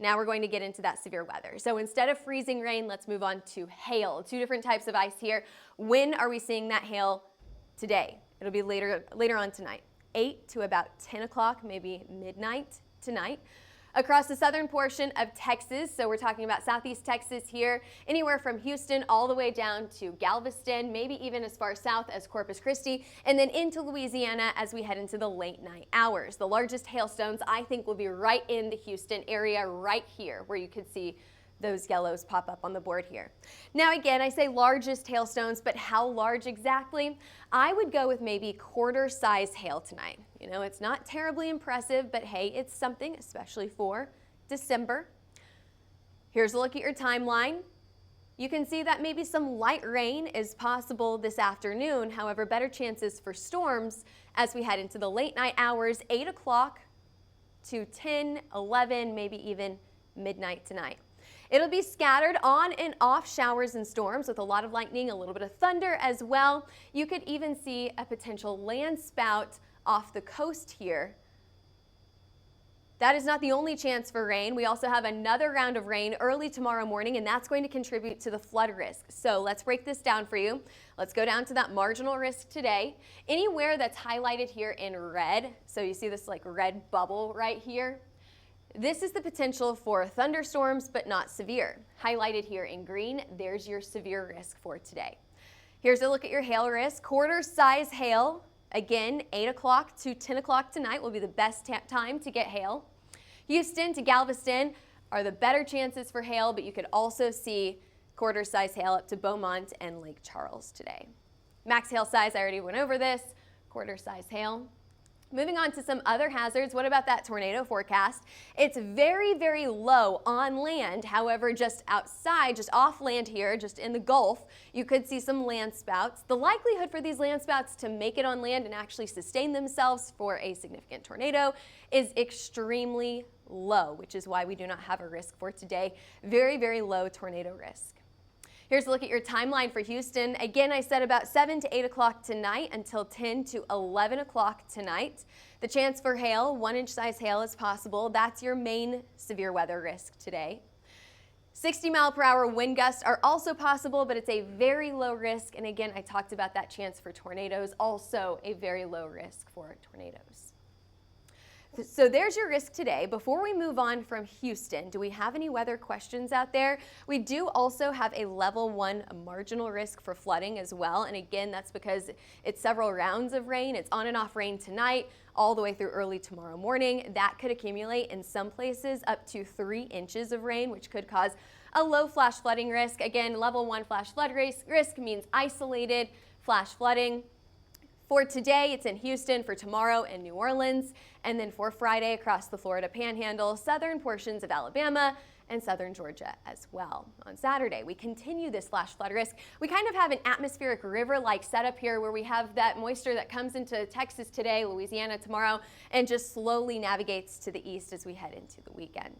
Now we're going to get into that severe weather. So instead of freezing rain, let's move on to hail. Two different types of ice here. When are we seeing that hail? Today. It'll be later on tonight. 8 to about 10 o'clock, maybe midnight tonight. Across the southern portion of Texas, so we're talking about southeast Texas here, anywhere from Houston all the way down to Galveston, maybe even as far south as Corpus Christi, and then into Louisiana as we head into the late night hours. The largest hailstones, I think, will be right in the Houston area, right here, where you could see those yellows pop up on the board here. Now again, I say largest hailstones, but how large exactly? I would go with maybe quarter-size hail tonight. You know, it's not terribly impressive, but hey, it's something, especially for December. Here's a look at your timeline. You can see that maybe some light rain is possible this afternoon. However, better chances for storms as we head into the late night hours, 8 o'clock to 10, 11, maybe even midnight tonight. It'll be scattered on and off showers and storms with a lot of lightning, a little bit of thunder as well. You could even see a potential land spout off the coast here. That is not the only chance for rain. We also have another round of rain early tomorrow morning, and that's going to contribute to the flood risk. So let's break this down for you. Let's go down to that marginal risk today. Anywhere that's highlighted here in red, so you see this like red bubble right here, this is the potential for thunderstorms, but not severe. Highlighted here in green, there's your severe risk for today. Here's a look at your hail risk. Quarter-size hail, again, 8 o'clock to 10 o'clock tonight will be the best time to get hail. Houston to Galveston are the better chances for hail, but you could also see quarter-size hail up to Beaumont and Lake Charles today. Max hail size, I already went over this, quarter-size hail. Moving on to some other hazards, what about that tornado forecast? It's very, very low on land. However, just outside, just off land here, just in the Gulf, you could see some land spouts. The likelihood for these land spouts to make it on land and actually sustain themselves for a significant tornado is extremely low, which is why we do not have a risk for today. Very, very low tornado risk. Here's a look at your timeline for Houston. Again, I said about 7 to 8 o'clock tonight until 10 to 11 o'clock tonight. The chance for hail, 1-inch size hail is possible. That's your main severe weather risk today. 60-mile-per-hour wind gusts are also possible, but it's a very low risk. And again, I talked about that chance for tornadoes, also a very low risk for tornadoes. So there's your risk today. Before we move on from Houston, do we have any weather questions out there? We do also have a level 1 marginal risk for flooding as well. And again, that's because it's several rounds of rain. It's on and off rain tonight, all the way through early tomorrow morning. That could accumulate in some places up to 3 inches of rain, which could cause a low flash flooding risk. Again, level 1 flash flood risk means isolated flash flooding. For today, it's in Houston, for tomorrow in New Orleans, and then for Friday across the Florida Panhandle, southern portions of Alabama, and southern Georgia as well. On Saturday, we continue this flash flood risk. We kind of have an atmospheric river-like setup here where we have that moisture that comes into Texas today, Louisiana tomorrow, and just slowly navigates to the east as we head into the weekend.